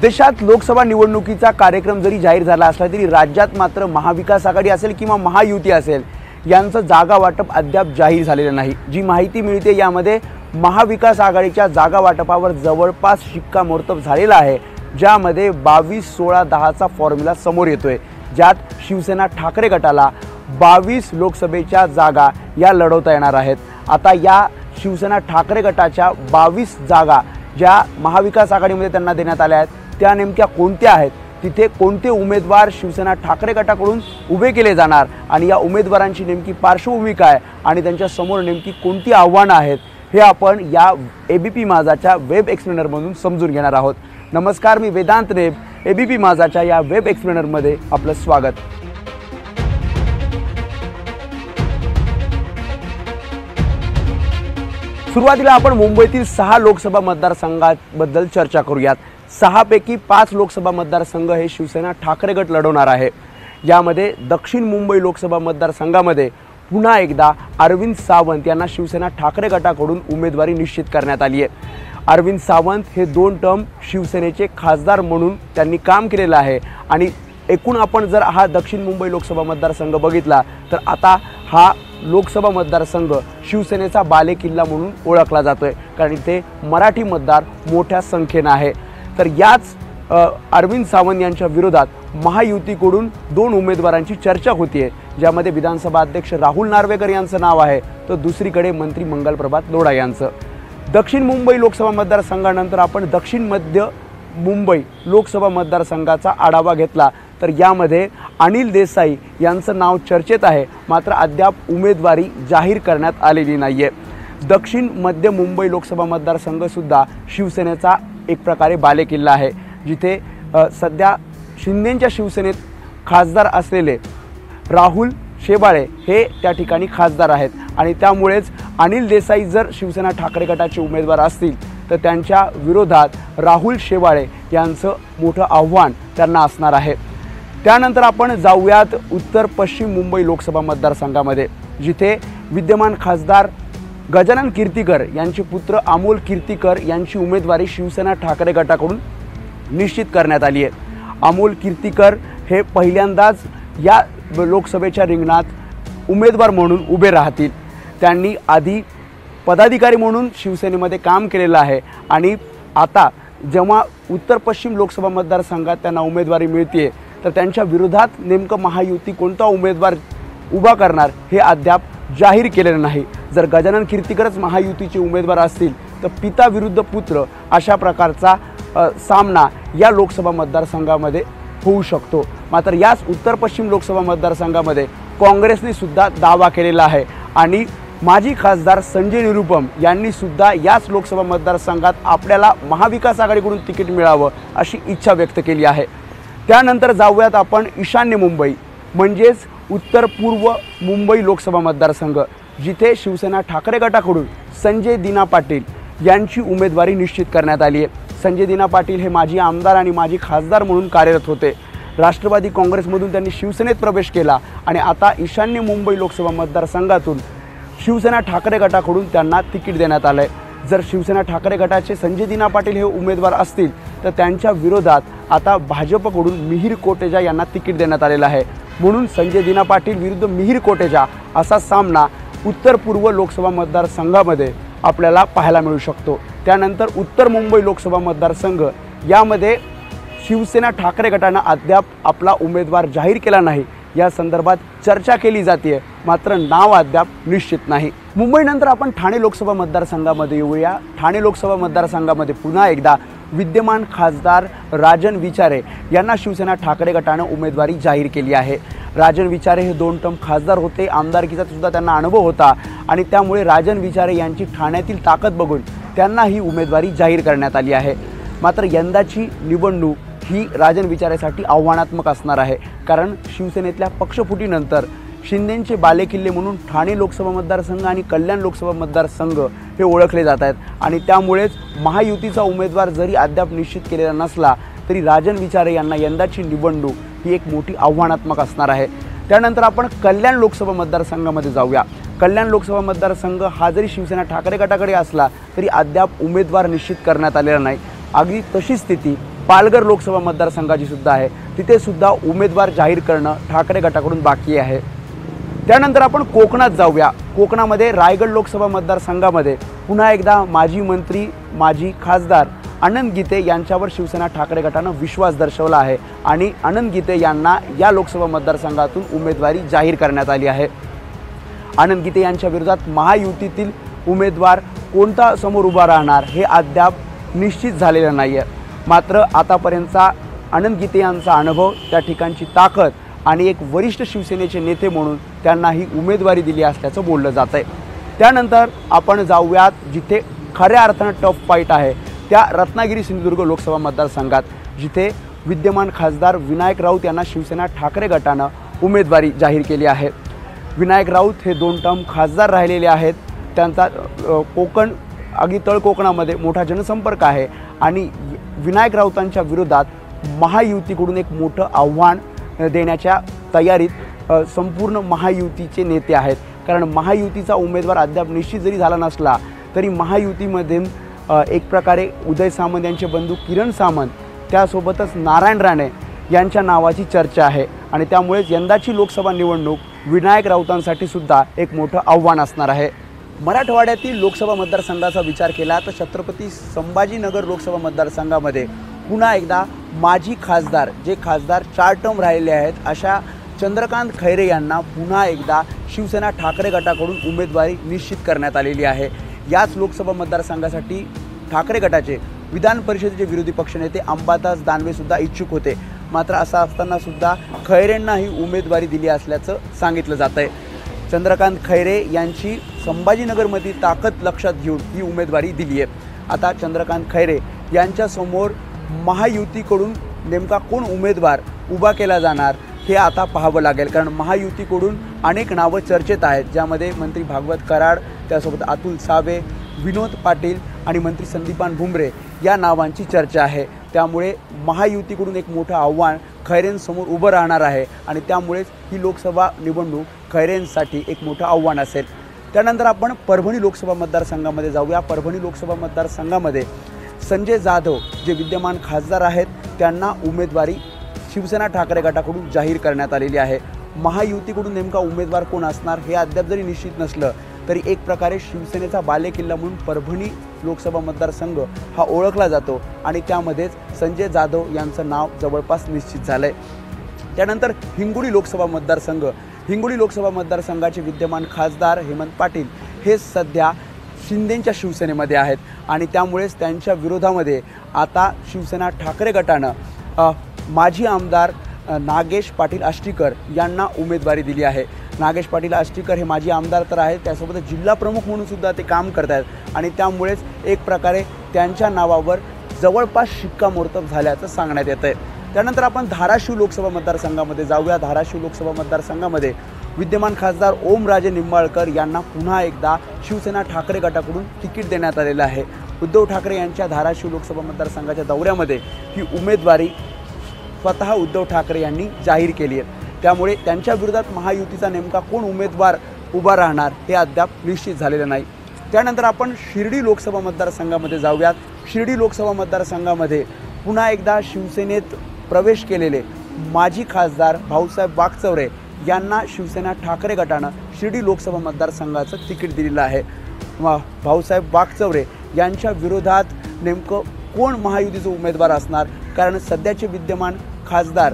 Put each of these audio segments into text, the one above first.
देशात लोकसभा निवडणुकीचा कार्यक्रम जरी जाहीर झाला असला तरी राज्यात मात्र महाविकास आघाडी असेल किंवा महायुती असेल यांचं जागा वाटप अद्याप जाहीर झालेलं नाही। जी माहिती मिळते यामध्ये महाविकास आघाडीच्या जागा वाटपावर जवळपास शिक्कामोर्तब झालेला आहे, ज्यामध्ये 22-16-10चा फॉर्म्युला समोर येतोय, ज्यात शिवसेना ठाकरे गटाला 22 लोकसभेच्या जागा या लढवता येणार आहेत। आता या शिवसेना ठाकरे गटाच्या 22 जागा ज्या महाविकास आघाडीमध्ये त्यांना देण्यात आल्या आहेत त्या नेमक्या कोणत्या आहेत, तिथे कोणते उमेदवार शिवसेना ठाकरे गटाकडून उभे केले जाणार आणि या उमेदवारांची नेमकी पार्श्वभूमी काय आणि त्यांच्या समोर नेमकी कोणती आव्हानं आहेत हे आपण या एबीपी माझाच्या वेब एक्सप्लेनरमधून समजून घेणार आहोत। नमस्कार, मी वेदांत नेब, एबीपी माझाच्या या वेब एक्सप्लेनरमध्ये आपलं स्वागत। सुरुवातीला आपण मुंबईतील 6 लोकसभा मतदारसंघांबद्दल चर्चा करूयात। 6 पैकी 5 लोकसभा मतदारसंघ हे शिवसेना ठाकरे गट लढवणार आहे। यामध्ये दक्षिण मुंबई लोकसभा मतदारसंघामध्ये पुन्हा एकदा अरविंद सावंत यांना शिवसेना ठाकरे गटाकडून उमेदवारी निश्चित करण्यात आली आहे। अरविंद सावंत हे 2 टर्म शिवसेनेचे खासदार म्हणून त्यांनी काम केलेलं आहे आणि एकूण आपण जर हा दक्षिण मुंबई लोकसभा मतदारसंघ बघितला तर आता हा लोकसभा मतदारसंघ शिवसेनेचा बालेकिल्ला म्हणून ओळखला जातोय, कारण इथे मराठी मतदार मोठ्या संख्येने आहे। तर याच अरविंद सावंत यांच्या विरोधात महायुतीकडून 2 उमेदवारांची चर्चा होतीये, ज्यामध्ये विधानसभा अध्यक्ष राहुल नार्वेकर यांचं नाव आहे, तर दुसरीकडे मंत्री मंगलप्रभात लोढा यांचं। दक्षिण मुंबई लोकसभा मतदारसंघानंतर आपण दक्षिण मध्य मुंबई लोकसभा मतदारसंघाचा आढावा घेतला तर यामध्ये अनिल देसाई यांचं नाव चर्चेत आहे, मात्र अद्याप उमेदवारी जाहीर करण्यात आलेली नाहीये। दक्षिण मध्य मुंबई लोकसभा मतदारसंघ सुद्धा शिवसेनेचा एक प्रकारे बालेकिल्ला आहे, जिथे सध्या शिंदेंच्या शिवसेनेत खासदार असलेले राहुल शेवाळे हे त्या ठिकाणी खासदार आहेत आणि त्यामुळेच अनिल देसाई जर शिवसेना ठाकरे गटाचे उमेदवार असतील तर त्यांच्या विरोधात राहुल शेवाळे यांचं मोठं आव्हान त्यांना असणार आहे। त्यानंतर आपण जाऊयात उत्तर पश्चिम मुंबई लोकसभा मतदारसंघामध्ये, जिथे विद्यमान खासदार गजानन कीर्तीकर यांचे पुत्र अमोल कीर्तीकर यांची उमेदवारी शिवसेना ठाकरे गटाकडून निश्चित करण्यात आली आहे। अमोल कीर्तीकर हे पहिल्यांदाच या लोकसभेच्या रिंगणात उमेदवार म्हणून उभे राहतील। त्यांनी आधी पदाधिकारी म्हणून शिवसेनेमध्ये काम केलेलं आहे आणि आता जेव्हा उत्तर पश्चिम लोकसभा मतदारसंघात त्यांना उमेदवारी मिळते तर त्यांच्या विरोधात नेमकं महायुती कोणता उमेदवार उभा करणार हे अद्याप जाहीर केलेलं नाही। जर गजानन कीर्तीकरच महायुतीचे उमेदवार असतील तर पिता विरुद्ध पुत्र अशा प्रकारचा सामना या लोकसभा मतदारसंघामध्ये होऊ शकतो। मात्र याच उत्तर पश्चिम लोकसभा मतदारसंघामध्ये काँग्रेसने सुद्धा दावा केलेला आहे आणि माजी खासदार संजय निरुपम यांनी सुद्धा याच लोकसभा मतदारसंघात आपल्याला महाविकास आघाडीकडून तिकीट मिळावं अशी इच्छा व्यक्त केली आहे। त्यानंतर जाऊयात आपण ईशान्य मुंबई म्हणजेच उत्तर पूर्व मुंबई लोकसभा मतदारसंघ, जिथे शिवसेना ठाकरे गटाकडून संजय दिना पाटील यांची उमेदवारी निश्चित करण्यात आली आहे। संजय दिना पाटील हे माजी आमदार आणि माजी खासदार म्हणून कार्यरत होते। राष्ट्रवादी काँग्रेसमधून त्यांनी शिवसेनेत प्रवेश केला आणि आता ईशान्य मुंबई लोकसभा मतदारसंघातून शिवसेना ठाकरे गटाकडून त्यांना तिकीट देण्यात आलं आहे। जर शिवसेना ठाकरे गटाचे संजय दिना पाटील हे उमेदवार असतील तर त्यांच्या विरोधात आता भाजपकडून मिहिर कोटेचा यांना तिकीट देण्यात आलेलं आहे। म्हणून संजय दिना पाटील विरुद्ध मिहिर कोटेचा असा सामना उत्तर पूर्व लोकसभा मतदारसंघामध्ये आपल्याला पाहायला मिळू शकतो। त्यानंतर उत्तर मुंबई लोकसभा मतदारसंघ, यामध्ये शिवसेना ठाकरे गटानं अद्याप आपला उमेदवार जाहीर केला नाही, या संदर्भात चर्चा केली जाते, मात्र नाव अद्याप निश्चित नाही। मुंबईनंतर आपण ठाणे लोकसभा मतदारसंघामध्ये येऊया। ठाणे लोकसभा मतदारसंघामध्ये पुन्हा एकदा विद्यमान खासदार राजन विचारे यांना शिवसेना ठाकरे गटानं उमेदवारी जाहीर केली आहे। राजन विचारे हे 2 टर्म खासदार होते, आमदारकीचा सुद्धा त्यांना अनुभव होता आणि त्यामुळे राजन विचारे यांची ठाण्यातील ताकद बघून त्यांना ही उमेदवारी जाहीर करण्यात आली आहे। मात्र यंदाची निवडणूक ही राजन विचारेसाठी आव्हानात्मक असणार आहे, कारण शिवसेनेतल्या पक्षफुटीनंतर शिंदेंचे बालेकिल्ले म्हणून ठाणे लोकसभा मतदारसंघ आणि कल्याण लोकसभा मतदारसंघ हे ओळखले जात आहेत आणि त्यामुळेच महायुतीचा उमेदवार जरी अद्याप निश्चित केलेला नसला तरी राजन विचारे यांना यंदाची निवडणूक ही एक मोठी आव्हानात्मक असणार आहे। त्यानंतर आपण कल्याण लोकसभा मतदारसंघामध्ये जाऊया। कल्याण लोकसभा मतदारसंघ हा जरी शिवसेना ठाकरे गटाकडे असला तरी अद्याप उमेदवार निश्चित करण्यात आलेला नाही। अगदी तशी स्थिती पालघर लोकसभा मतदारसंघाची सुद्धा आहे, तिथे सुद्धा उमेदवार जाहीर करणं ठाकरे गटाकडून बाकी आहे। त्यानंतर आपण कोकणात जाऊया। कोकणामध्ये रायगड लोकसभा मतदारसंघामध्ये पुन्हा एकदा माजी मंत्री माजी खासदार आनंद गीते यांच्यावर शिवसेना ठाकरे गटानं विश्वास दर्शवला आहे आणि आनंद गीते यांना या लोकसभा मतदारसंघातून उमेदवारी जाहीर करण्यात आली आहे। आनंद गीते यांच्या विरोधात महायुतीतील उमेदवार कोणता समोर उभा राहणार हे अद्याप निश्चित झालेलं नाही आहे। मात्र आतापर्यंतचा आनंद गीते यांचा अनुभव, त्या ठिकाणची ताकद आणि एक वरिष्ठ शिवसेनेचे नेते म्हणून त्यांना ही उमेदवारी दिली असल्याचं बोललं जात आहे। त्यानंतर आपण जाऊयात जिथे खऱ्या अर्थानं टफ फाईट आहे, त्या रत्नागिरी सिंधुदुर्ग लोकसभा मतदारसंघात, जिथे विद्यमान खासदार विनायक राऊत यांना शिवसेना ठाकरे गटानं उमेदवारी जाहीर केली आहे। विनायक राऊत हे 2 टर्म खासदार राहिलेले आहेत। त्यांचा कोकण अगदी तळ कोकणामध्ये मोठा जनसंपर्क आहे आणि विनायक राऊतांच्या विरोधात महायुतीकडून एक मोठं आव्हान देण्याच्या तयारीत संपूर्ण महायुतीचे नेते आहेत। कारण महायुतीचा उमेदवार अद्याप निश्चित जरी झाला नसला तरी महायुतीमधील एक प्रकारे उदय सामंत यांचे बंधू किरण सामंत, त्यासोबतच नारायण राणे यांच्या नावाची चर्चा आहे आणि त्यामुळेच यंदाची लोकसभा निवडणूक विनायक राऊतांसाठी सुद्धा एक मोठं आव्हान असणार आहे। मराठवाड्यातील लोकसभा मतदारसंघाचा विचार केला तर छत्रपती संभाजीनगर लोकसभा मतदारसंघामध्ये पुन्हा एकदा माजी खासदार, जे खासदार 4 टर्म राहिलेले आहेत, अशा चंद्रकांत खैरे यांना पुन्हा एकदा शिवसेना ठाकरे गटाकडून उमेदवारी निश्चित करण्यात आलेली आहे। याच लोकसभा मतदारसंघासाठी ठाकरे गटाचे विधान परिषदेचे विरोधी पक्षनेते अंबादास दानवेसुद्धा इच्छुक होते। मात्र असं असताना सुद्धा खैरेंना ही उमेदवारी दिली असल्याचं सांगितलं जात आहे। चंद्रकांत खैरे यांची संभाजीनगरमधील ताकद लक्षात घेऊन ही उमेदवारी दिली आहे। आता चंद्रकांत खैरे यांच्यासमोर महायुतीकडून नेमका कोण उमेदवार उभा केला जाणार हे आता पाहावं लागेल। कारण महायुतीकडून अनेक नावं चर्चेत आहेत, ज्यामध्ये मंत्री भागवत कराड, त्यासोबत अतुल सावे, विनोद पाटील आणि मंत्री संदीपान भुमरे या नावांची चर्चा आहे। त्यामुळे महायुतीकडून एक मोठं आव्हान खैरेंसमोर उभं राहणार आहे आणि त्यामुळेच ही लोकसभा निवडणूक खैरेंसाठी एक मोठं आव्हान असेल। त्यानंतर आपण परभणी लोकसभा मतदारसंघामध्ये जाऊया। परभणी लोकसभा मतदारसंघामध्ये संजय जाधव जे विद्यमान खासदार आहेत, त्यांना उमेदवारी शिवसेना ठाकरे गटाकडून जाहीर करण्यात आलेली आहे। महायुतीकडून नेमका उमेदवार कोण असणार हे अद्याप जरी निश्चित नसलं तरी एक प्रकारे शिवसेनेचा बालेकिल्ला म्हणून परभणी लोकसभा मतदारसंघ हा ओळखला जातो आणि त्यामध्येच संजय जाधव यांचं नाव जवळपास निश्चित झालं आहे। त्यानंतर हिंगोली लोकसभा मतदारसंघ, हिंगोली लोकसभा मतदारसंघाचे विद्यमान खासदार हेमंत पाटील हे सध्या शिंदेंच्या शिवसेनेमध्ये आहेत आणि त्यामुळेच त्यांच्या विरोधामध्ये आता शिवसेना ठाकरे गटानं माजी आमदार नागेश पाटील आष्टीकर यांना उमेदवारी दिली आहे। नागेश पाटील आष्टीकर हे माजी आमदार तर आहेत, त्यासोबत जिल्हा प्रमुख म्हणून सुद्धा ते काम करत आहेत आणि त्यामुळेच एक प्रकारे त्यांच्या नावावर जवळपास शिक्कामोर्तब झाल्याचं सांगण्यात येतं आहे। त्यानंतर आपण धाराशिव लोकसभा मतदारसंघामध्ये जाऊया। धाराशिव लोकसभा मतदारसंघामध्ये विद्यमान खासदार ओमराजे निंबाळकर यांना पुन्हा एकदा शिवसेना ठाकरे गटाकडून तिकीट देण्यात आलेलं आहे। उद्धव ठाकरे यांच्या धाराशिव लोकसभा मतदारसंघाच्या दौऱ्यामध्ये ही उमेदवारी स्वतः उद्धव ठाकरे यांनी जाहीर केली आहे। त्यामुळे त्यांच्या विरोधात महायुतीचा नेमका कोण उमेदवार उभा राहणार हे अद्याप निश्चित झालेलं नाही। त्यानंतर आपण शिर्डी लोकसभा मतदारसंघामध्ये जाऊयात। शिर्डी लोकसभा मतदारसंघामध्ये पुन्हा एकदा शिवसेनेत प्रवेश केलेले माजी खासदार भाऊसाहेब वाकचौरे यांना शिवसेना ठाकरे गटानं शिर्डी लोकसभा मतदारसंघाचं तिकीट दिलेलं आहे। भाऊसाहेब वाकचौरे यांच्या विरोधात नेमकं कोण महायुतीचे उमेदवार असणार, कारण सध्याचे विद्यमान खासदार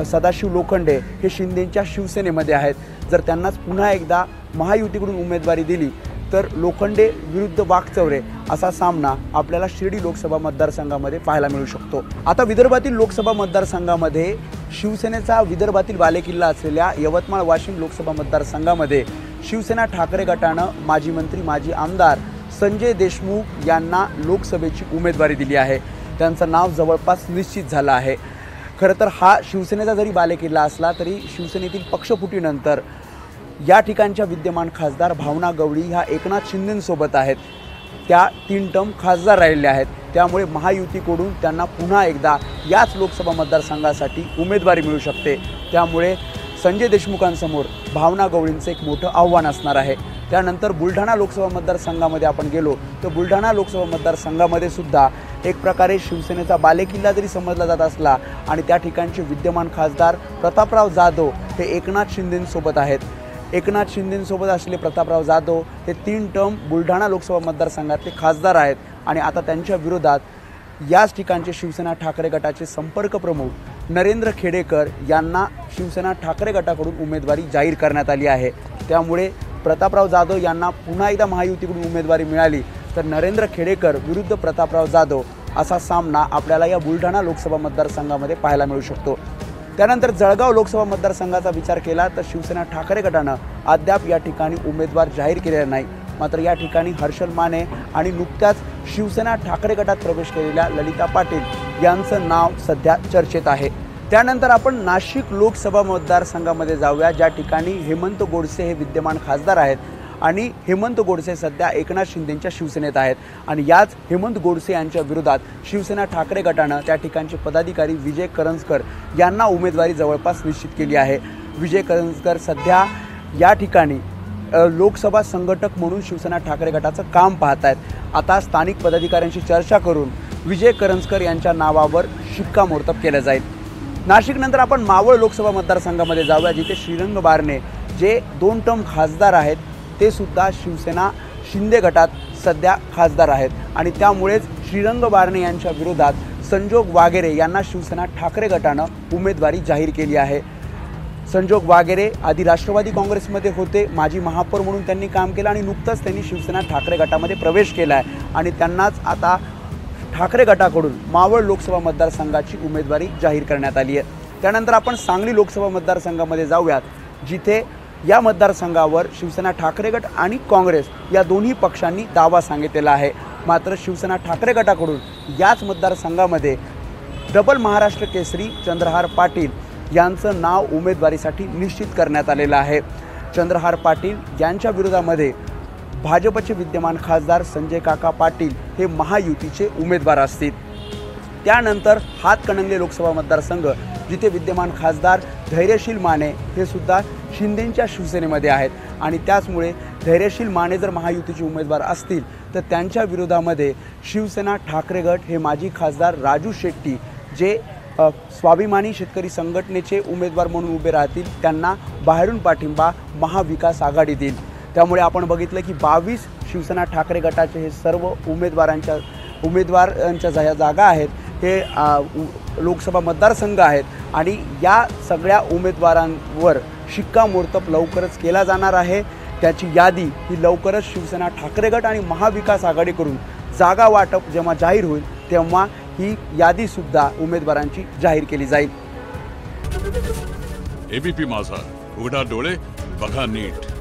सदाशिव लोखंडे हे शिंदेंच्या शिवसेनेमध्ये आहेत। जर त्यांनाच पुन्हा एकदा महायुतीकडून उमेदवारी दिली तर लोखंडे विरुद्ध वाकचौरे असा सामना आपल्याला शिर्डी लोकसभा मतदारसंघामध्ये पाहायला मिळू शकतो। आता विदर्भातील लोकसभा मतदारसंघामध्ये शिवसेनेचा विदर्भातील बालेकिल्ला असलेल्या यवतमाळ वाशिम लोकसभा मतदारसंघामध्ये शिवसेना ठाकरे गटानं माजी मंत्री माजी आमदार संजय देशमुख यांना लोकसभेची उमेदवारी दिली आहे। त्यांचं नाव जवळपास निश्चित झालं आहे। खरं तर हा शिवसेनेचा जरी बालेकिल्ला असला तरी शिवसेनेतील पक्षफुटीनंतर या ठिकाणच्या विद्यमान खासदार भावना गवळी ह्या एकनाथ शिंदेंसोबत आहेत। त्या 3 टर्म खासदार राहिलेल्या आहेत। त्यामुळे महायुतीकडून त्यांना पुन्हा एकदा याच लोकसभा मतदारसंघासाठी उमेदवारी मिळू शकते। त्यामुळे संजय देशमुखांसमोर भावना गवळींचं एक मोठं आव्हान असणार आहे। त्यानंतर बुलढाणा लोकसभा मतदारसंघामध्ये आपण गेलो तर बुलढाणा लोकसभा मतदारसंघामध्ये सुद्धा एक प्रकारे शिवसेनेचा बालेकिल्ला जरी समजला जात असला आणि त्या ठिकाणचे विद्यमान खासदार प्रतापराव जाधव हे एकनाथ शिंदेंसोबत आहेत। एकनाथ शिंदेंसोबत असलेले प्रतापराव जाधव हे 3 टर्म बुलढाणा लोकसभा मतदारसंघातले खासदार आहेत आणि आता त्यांच्या विरोधात याच ठिकाणचे शिवसेना ठाकरे गटाचे संपर्क प्रमुख नरेंद्र खेडेकर यांना शिवसेना ठाकरे गटाकडून उमेदवारी जाहीर करण्यात आली आहे। त्यामुळे प्रतापराव जाधव यांना पुन्हा एकदा महायुतीकडून उमेदवारी मिळाली तर नरेंद्र खेडेकर विरुद्ध प्रतापराव जाधव असा सामना आपल्याला या बुलढाणा लोकसभा मतदारसंघामध्ये पाहायला मिळू शकतो। त्यानंतर जळगाव लोकसभा मतदारसंघाचा विचार केला तर शिवसेना ठाकरे गटानं अद्याप या ठिकाणी उमेदवार जाहीर केलेला नाही। मात्र या ठिकाणी हर्षल माने आणि नुकत्याच शिवसेना ठाकरे गटात प्रवेश केलेल्या ललिता पाटील यांचं नाव सध्या चर्चेत आहे। त्यानंतर आपण नाशिक लोकसभा मतदारसंघामध्ये जाऊया, ज्या ठिकाणी हेमंत गोडसे हे विद्यमान खासदार आहेत आणि हेमंत गोडसे सध्या एकनाथ शिंदेंच्या शिवसेनेत आहेत आणि याच हेमंत गोडसे यांच्या विरोधात शिवसेना ठाकरे गटानं त्या ठिकाणचे पदाधिकारी विजय करंजकर यांना उमेदवारी जवळपास निश्चित केली आहे। विजय करंजकर सध्या या ठिकाणी लोकसभा संघटक म्हणून शिवसेना ठाकरे गटाचं काम पाहत आहेत। आता स्थानिक पदाधिकाऱ्यांशी चर्चा करून विजय करंजकर यांच्या नावावर शिक्कामोर्तब केलं जाईल। नाशिकनंतर आपण मावळ लोकसभा मतदारसंघामध्ये जाऊया, जिथे श्रीरंग बारणे जे 2 टर्म खासदार आहेत ते सुद्धा शिवसेना शिंदे गटात सध्या खासदार आहेत आणि त्यामुळेच श्रीरंग बारणे यांच्या विरोधात संजोग वागेरे यांना शिवसेना ठाकरे गटानं उमेदवारी जाहीर केली आहे। संजोग वागेरे आधी राष्ट्रवादी काँग्रेसमध्ये होते, माजी महापौर म्हणून त्यांनी काम केलं आणि नुकतंच त्यांनी शिवसेना ठाकरे गटामध्ये प्रवेश केला आहे आणि त्यांनाच आता ठाकरे गटाकडून मावळ लोकसभा मतदारसंघाची उमेदवारी जाहीर करण्यात आली आहे। त्यानंतर आपण सांगली लोकसभा मतदारसंघामध्ये जाऊयात, जिथे या मतदारसंघावर शिवसेना ठाकरे गट आणि काँग्रेस या दोन्ही पक्षांनी दावा सांगितलेला आहे। मात्र शिवसेना ठाकरे गटाकडून याच मतदारसंघामध्ये डबल महाराष्ट्र केसरी चंद्रहार पाटील यांचं नाव उमेदवारीसाठी निश्चित करण्यात आलेलं आहे। चंद्रहार पाटील यांच्या विरोधामध्ये भाजपचे विद्यमान खासदार संजय काका पाटील हे महायुतीचे उमेदवार असतील। त्यानंतर हातकणंगले लोकसभा मतदारसंघ, जिथे विद्यमान खासदार धैर्यशील माने हे सुद्धा शिंदेंच्या शिवसेनेमध्ये आहेत आणि त्याचमुळे धैर्यशील माने जर महायुतीचे उमेदवार असतील तर त्यांच्या विरोधामध्ये शिवसेना ठाकरे गट हे माजी खासदार राजू शेट्टी जे स्वाभिमानी शेतकरी संघटनेचे उमेदवार म्हणून उभे राहतील, त्यांना बाहेरून पाठिंबा महाविकास आघाडी देईल। त्यामुळे आपण बघितलं की 22 शिवसेना ठाकरे गटाचे हे सर्व उमेदवारांच्या ज्या जागा आहेत हे लोकसभा मतदारसंघ आहेत आणि या सगळ्या उमेदवारांवर शिक्कामोर्तब लवकरच केला जाणार आहे। त्याची यादी ही लवकरच शिवसेना ठाकरे गट आणि महाविकास आघाडीकडून जागा वाटप जेव्हा जाहीर होईल तेव्हा ही यादीसुद्धा उमेदवारांची जाहीर केली जाईल। एबीपी माझा, उघडा डोळे बघा नीट।